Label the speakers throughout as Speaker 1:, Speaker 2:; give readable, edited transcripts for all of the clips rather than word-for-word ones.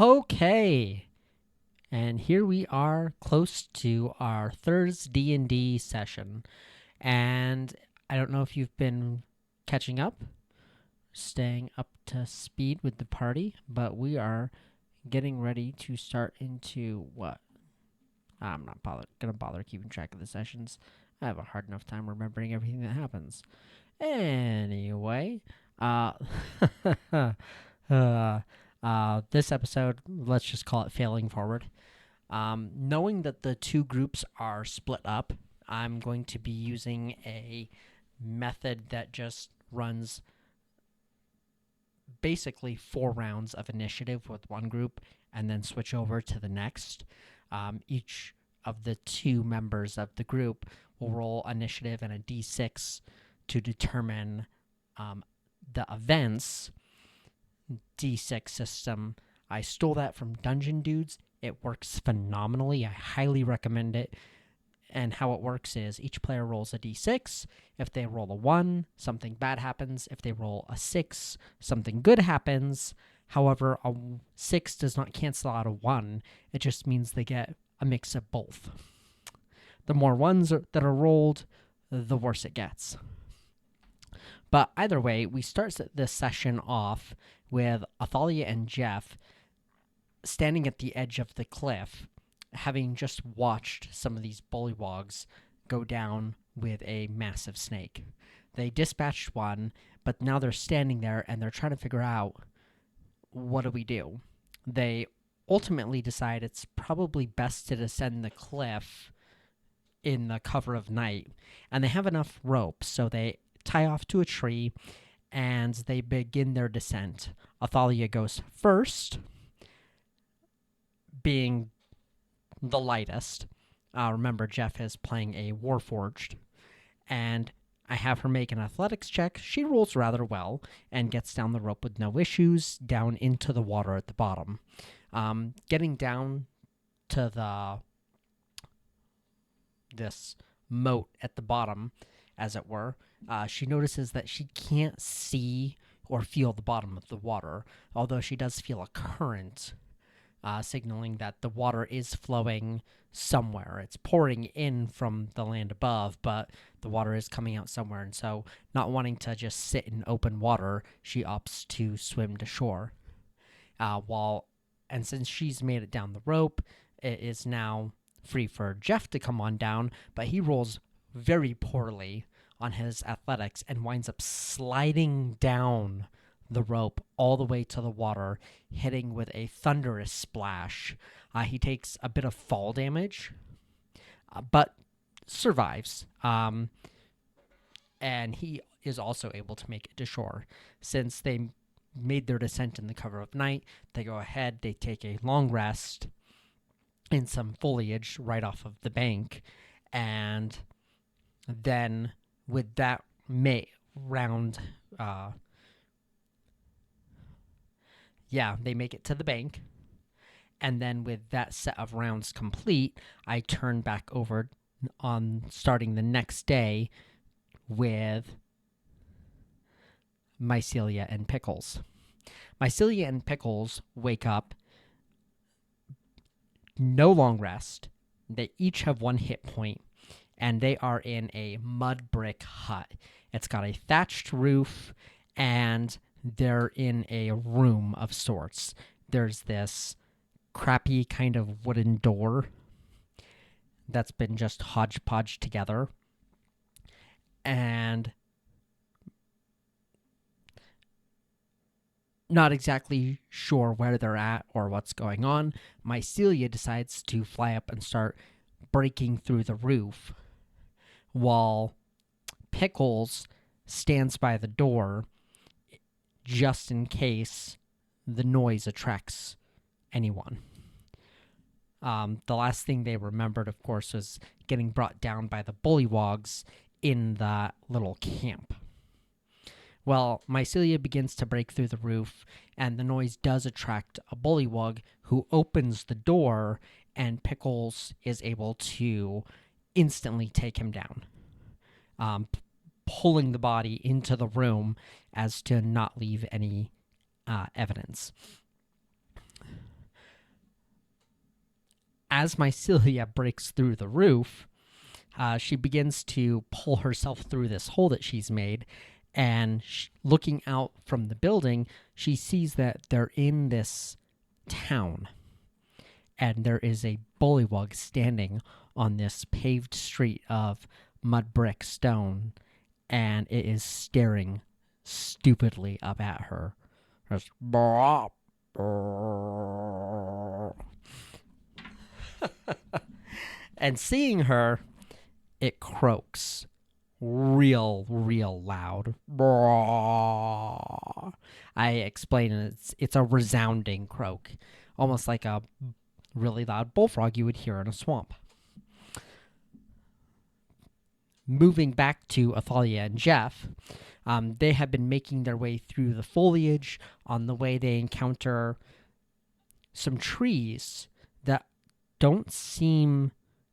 Speaker 1: Okay, and here we are close to our third D&D session, and I don't know if you've been catching up, staying up to speed with the party, but we are getting ready to start into what? I'm not gonna bother keeping track of the sessions. I have a hard enough time remembering everything that happens. Anyway, uh, this episode, let's just call it failing forward. Knowing that the two groups are split up, I'm going to be using a method that just runs basically 4 rounds of initiative with one group and then switch over to the next. Each of the 2 members of the group will roll initiative and a d6 to determine the events. D6 system. I stole that from Dungeon Dudes. It works phenomenally. I highly recommend it. And how it works is each player rolls a d6. If they roll a 1, something bad happens. If they roll a 6, something good happens. However, a 6 does not cancel out a 1. It just means they get a mix of both. The more 1s that are rolled, the worse it gets. But either way, we start this session off with Athalia and Jeff standing at the edge of the cliff, having just watched some of these bullywogs go down with a massive snake. They dispatched one, but now they're standing there and they're trying to figure out, what do we do? They ultimately decide it's probably best to descend the cliff in the cover of night, and they have enough rope, so they tie off to a tree and they begin their descent. Athalia goes first, being the lightest. Remember, Jeff is playing a Warforged, and I have her make an athletics check. She rolls rather well and gets down the rope with no issues, down into the water at the bottom. Getting down to this moat at the bottom, as it were, she notices that she can't see or feel the bottom of the water, although she does feel a current, signaling that the water is flowing somewhere. It's pouring in from the land above, but the water is coming out somewhere, and so not wanting to just sit in open water, she opts to swim to shore. And since she's made it down the rope, it is now free for Jeff to come on down, but he rolls very poorly on his athletics and winds up sliding down the rope all the way to the water, hitting with a thunderous splash. He takes a bit of fall damage, but survives. And he is also able to make it to shore. Since they made their descent in the cover of night, they go ahead, they take a long rest in some foliage right off of the bank, and then with that round, they make it to the bank, and then with that set of rounds complete, I turn back over on starting the next day with Mycelia and Pickles. Mycelia and Pickles wake up, no long rest. They each have 1 hit point, and they are in a mud brick hut. It's got a thatched roof, and they're in a room of sorts. There's this crappy kind of wooden door that's been just hodgepodge together, and not exactly sure where they're at or what's going on. Mycelia decides to fly up and start breaking through the roof, while Pickles stands by the door just in case the noise attracts anyone. The last thing they remembered, of course, was getting brought down by the bullywogs in that little camp. Well, Mycelia begins to break through the roof, and the noise does attract a bullywug who opens the door, and Pickles is able to instantly take him down, pulling the body into the room as to not leave any evidence. as Mycelia breaks through the roof, she begins to pull herself through this hole that she's made. And looking out from the building, she sees that they're in this town. And there is a bullywug standing on this paved street of mud brick stone. And it is staring stupidly up at her. Just, and seeing her, it croaks real loud. I explain it's a resounding croak, almost like a really loud bullfrog you would hear in a swamp. Moving back to Athalia and Jeff, they have been making their way through the foliage. On the way, they encounter some trees that don't seem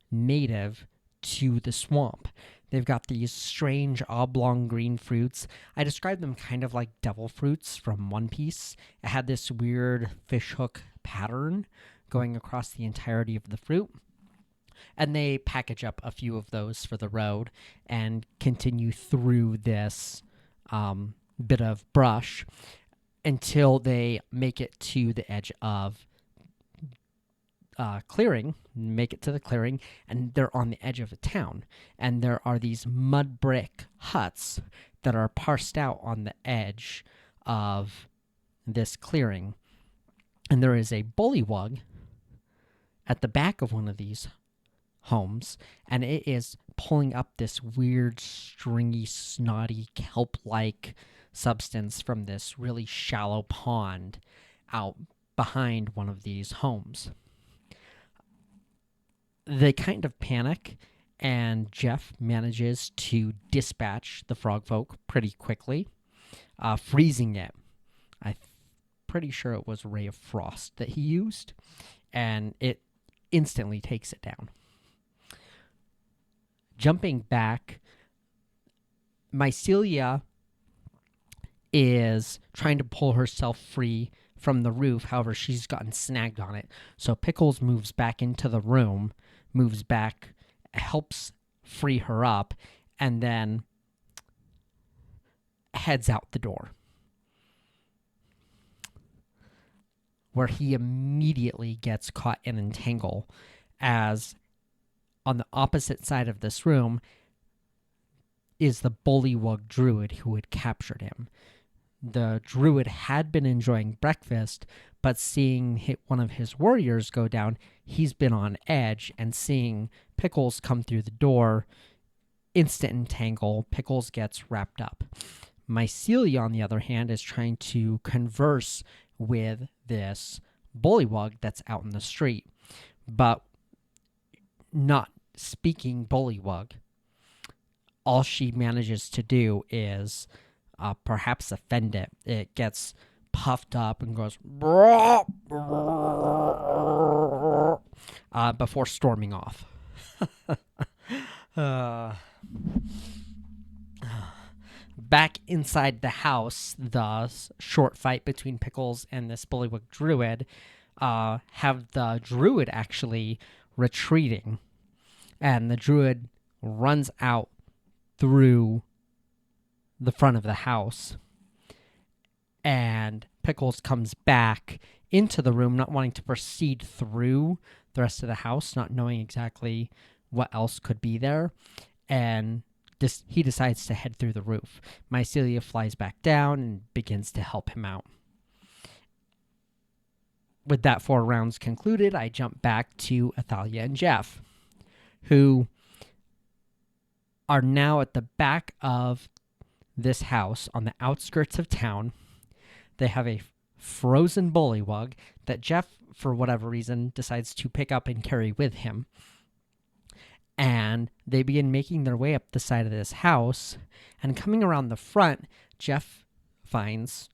Speaker 1: native to the swamp. They've got these strange oblong green fruits. I described them kind of like devil fruits from One Piece. It had this weird fishhook pattern going across the entirety of the fruit. And they package up a few of those for the road and continue through this bit of brush until they make it to the edge of clearing, make it to the clearing, and they're on the edge of a town. And there are these mud brick huts that are parsed out on the edge of this clearing. And there is a bullywug at the back of one of these homes, and it is pulling up this weird, stringy, snotty, kelp-like substance from this really shallow pond out behind one of these homes. They kind of panic, and Jeff manages to dispatch the frog folk pretty quickly, freezing it. I'm pretty sure it was Ray of Frost that he used, and it instantly takes it down. Jumping back, Mycelia is trying to pull herself free from the roof. However, she's gotten snagged on it. So Pickles moves back into the room, moves back, helps free her up, and then heads out the door, where he immediately gets caught in an entangle, as on the opposite side of this room is the bullywug druid who had captured him. The druid had been enjoying breakfast, but seeing one of his warriors go down, he's been on edge, and seeing Pickles come through the door, instant entangle, Pickles gets wrapped up. Mycelia, on the other hand, is trying to converse with this bullywug that's out in the street, but not speaking bullywug. All she manages to do is perhaps offend it. It gets puffed up and goes before storming off. Back inside the house, the short fight between Pickles and this bullywug druid have the druid actually retreating. And the druid runs out through the front of the house. And Pickles comes back into the room, not wanting to proceed through the rest of the house, not knowing exactly what else could be there. And he decides to head through the roof. Mycelia flies back down and begins to help him out. With that 4 rounds concluded, I jump back to Athalia and Jeff, who are now at the back of this house on the outskirts of town. They have a frozen bullywug that Jeff, for whatever reason, decides to pick up and carry with him. And they begin making their way up the side of this house. And coming around the front, Jeff finds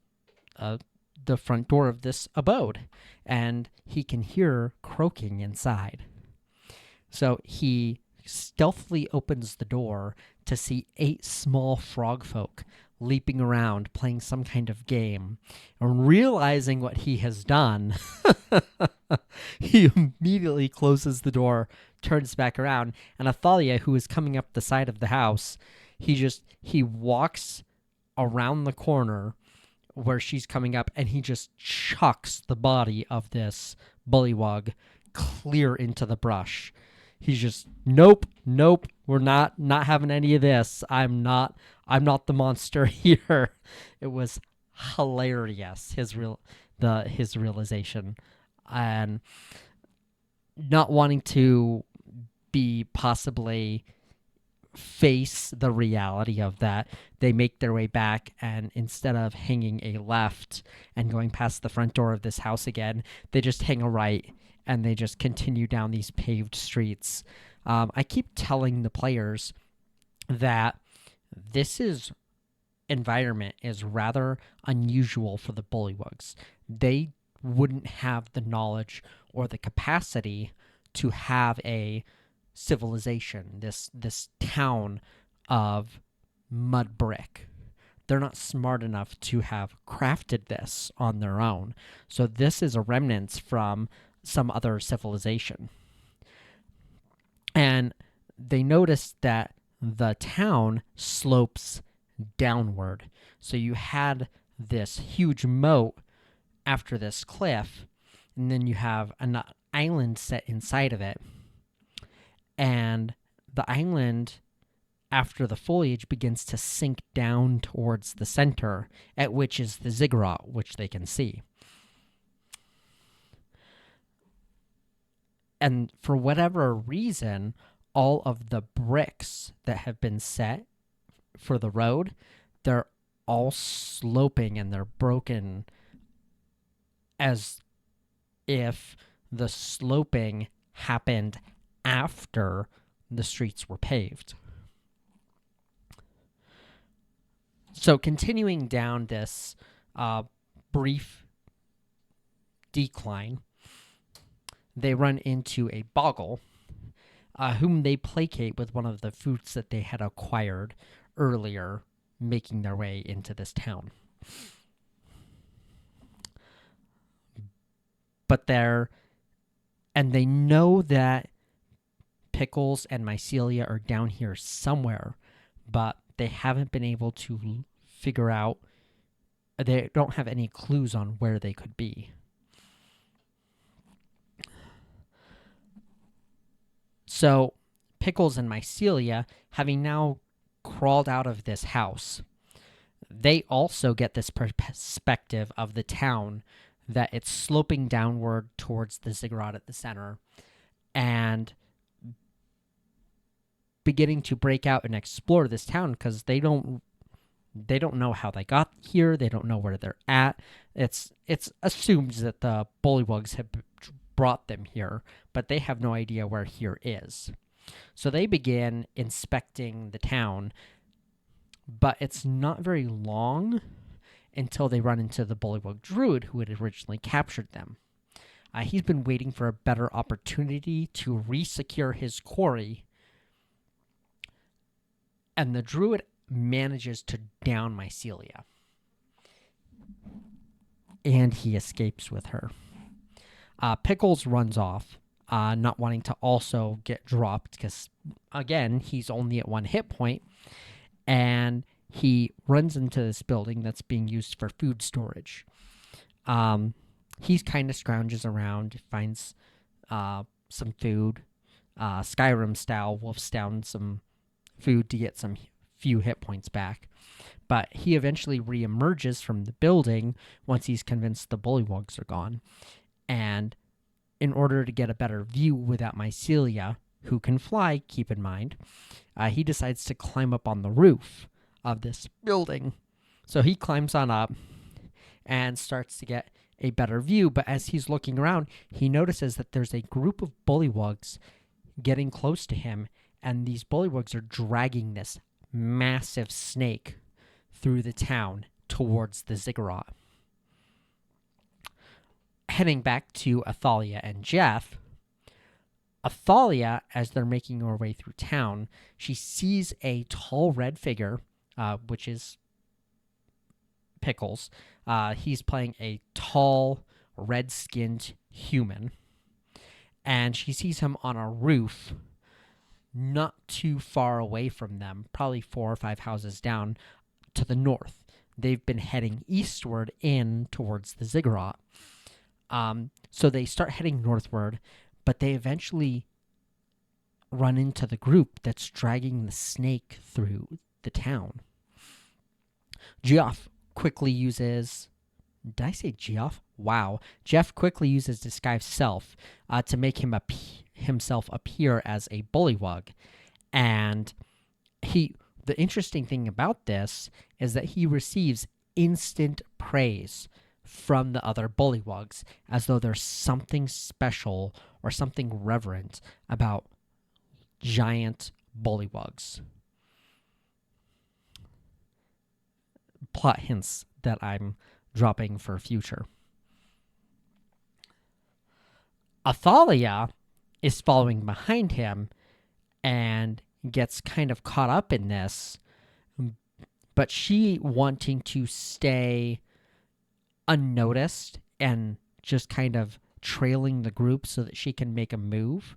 Speaker 1: the front door of this abode. And he can hear croaking inside. So he stealthily opens the door to see 8 small frog folk leaping around, playing some kind of game. And realizing what he has done, he immediately closes the door, turns back around, and Athalia, who is coming up the side of the house, he walks around the corner where she's coming up, and he just chucks the body of this bullywug clear into the brush. He's just, nope, we're not having any of this. I'm not the monster here. It was hilarious, his realization, and not wanting to be possibly face the reality of that, they make their way back, and instead of hanging a left and going past the front door of this house again, they just hang a right, and they just continue down these paved streets. I keep telling the players that this environment is rather unusual for the bullywugs. They wouldn't have the knowledge or the capacity to have a civilization, this town of mud brick. They're not smart enough to have crafted this on their own. So this is a remnant from some other civilization. And they noticed that the town slopes downward. So you had this huge moat after this cliff, and then you have an island set inside of it. And the island, after the foliage, begins to sink down towards the center, at which is the ziggurat, which they can see. And for whatever reason, all of the bricks that have been set for the road, they're all sloping and they're broken, as if the sloping happened after the streets were paved. So continuing down this brief decline, they run into a boggle, whom they placate with one of the fruits that they had acquired earlier, making their way into this town. But they know that Pickles and Mycelia are down here somewhere, but they haven't been able to figure out, they don't have any clues on where they could be. So Pickles and Mycelia, having now crawled out of this house, they also get this perspective of the town, that it's sloping downward towards the ziggurat at the center, and beginning to break out and explore this town, because they don't know how they got here. They don't know where they're at. It's assumed that the bullywugs have brought them here, but they have no idea where here is. So they begin inspecting the town, but it's not very long until they run into the bullywug druid who had originally captured them. He's been waiting for a better opportunity to re-secure his quarry, and the druid manages to down Mycelia, and he escapes with her. Pickles runs off, not wanting to also get dropped, because, again, he's only at 1 hit point, and he runs into this building that's being used for food storage. He kind of scrounges around, finds some food, Skyrim-style, wolfs down some food to get some few hit points back. But he eventually re-emerges from the building once he's convinced the bullywugs are gone. And in order to get a better view without Mycelia, who can fly, keep in mind, he decides to climb up on the roof of this building. So he climbs on up and starts to get a better view. But as he's looking around, he notices that there's a group of bullywugs getting close to him, and these bullywugs are dragging this massive snake through the town towards the ziggurat. Heading back to Athalia and Jeff, Athalia, as they're making her way through town, she sees a tall red figure, which is Pickles. He's playing a tall, red-skinned human, and she sees him on a roof not too far away from them, probably 4 or 5 houses down to the north. They've been heading eastward in towards the ziggurat. So they start heading northward, but they eventually run into the group that's dragging the snake through the town. Geoff quickly uses... Did I say Geoff? Wow. Jeff quickly uses disguised self to make himself appear as a bullywug. And the interesting thing about this is that he receives instant praise from the other bullywugs, as though there's something special or something reverent about giant bullywugs. Plot hints that I'm dropping for future. Athalia is following behind him and gets kind of caught up in this, but she wanting to stay unnoticed and just kind of trailing the group so that she can make a move,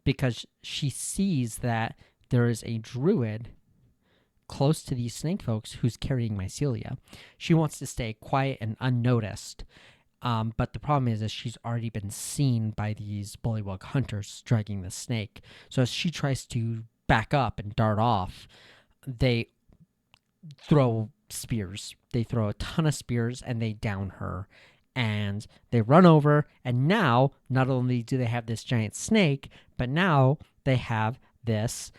Speaker 1: because she sees that there is a druid close to these snake folks who's carrying mycelia. She wants to stay quiet and unnoticed, but the problem is she's already been seen by these bullywug hunters dragging the snake. So as she tries to back up and dart off, they throw spears. They throw a ton of spears and they down her. And they run over, and now not only do they have this giant snake, but now they have this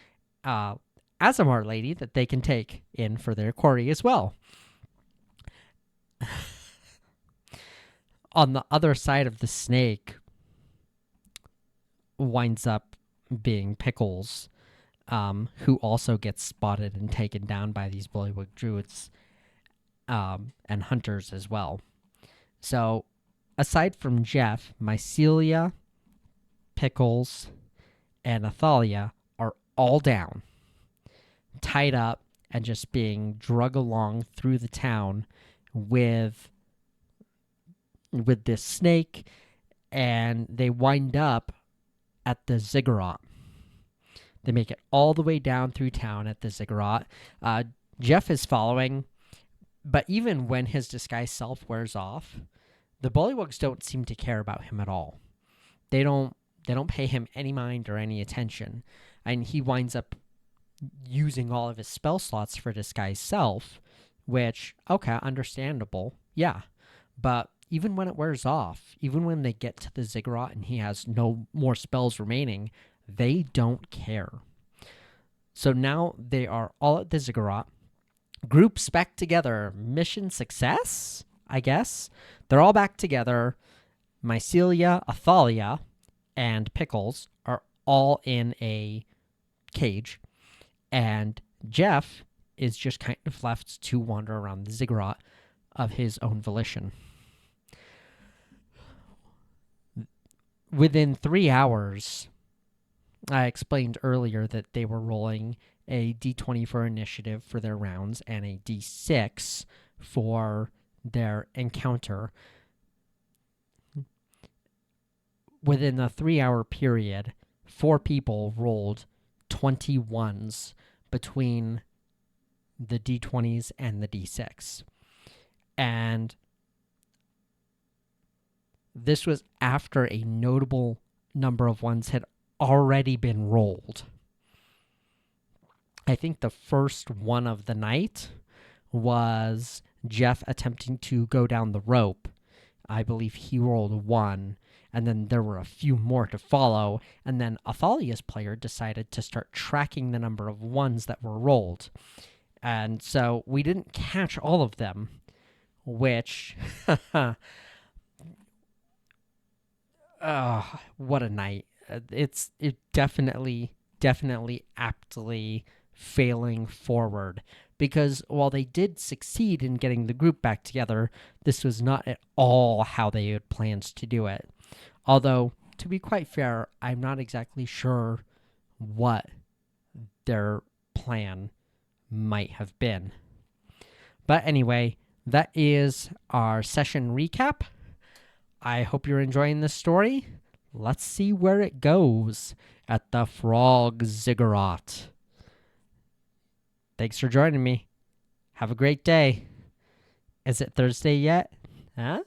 Speaker 1: Azamar lady that they can take in for their quarry as well. On the other side of the snake winds up being Pickles, who also gets spotted and taken down by these bullywug druids and hunters as well. So, aside from Jeff, Mycelia, Pickles, and Athalia are all down, tied up, and just being drug along through the town with this snake, and they wind up at the ziggurat. They make it all the way down through town at the ziggurat. Jeff is following, but even when his disguised self wears off, the bullywugs don't seem to care about him at all. They don't pay him any mind or any attention, and he winds up using all of his spell slots for disguised self, which, okay, understandable, yeah. But even when it wears off, even when they get to the ziggurat and he has no more spells remaining, they don't care. So now they are all at the ziggurat. Groups back together. Mission success, I guess. They're all back together. Mycelia, Athalia, and Pickles are all in a cage. And Jeff is just kind of left to wander around the ziggurat of his own volition. Within 3 hours, I explained earlier that they were rolling a d20 for initiative for their rounds and a d6 for their encounter. Within a 3-hour period, 4 people rolled 21s between the d20s and the d6. And this was after a notable number of ones had already been rolled. I think the first one of the night was Jeff attempting to go down the rope. I believe he rolled 1, and then there were a few more to follow, and then Athalia's player decided to start tracking the number of ones that were rolled. And so we didn't catch all of them, which... what a night. It definitely aptly failing forward, because while they did succeed in getting the group back together, this was not at all how they had planned to do it. Although, to be quite fair, I'm not exactly sure what their plan might have been. But anyway, that is our session recap. I hope you're enjoying this story. Let's see where it goes at the Frog Ziggurat. Thanks for joining me. Have a great day. Is it Thursday yet? Huh?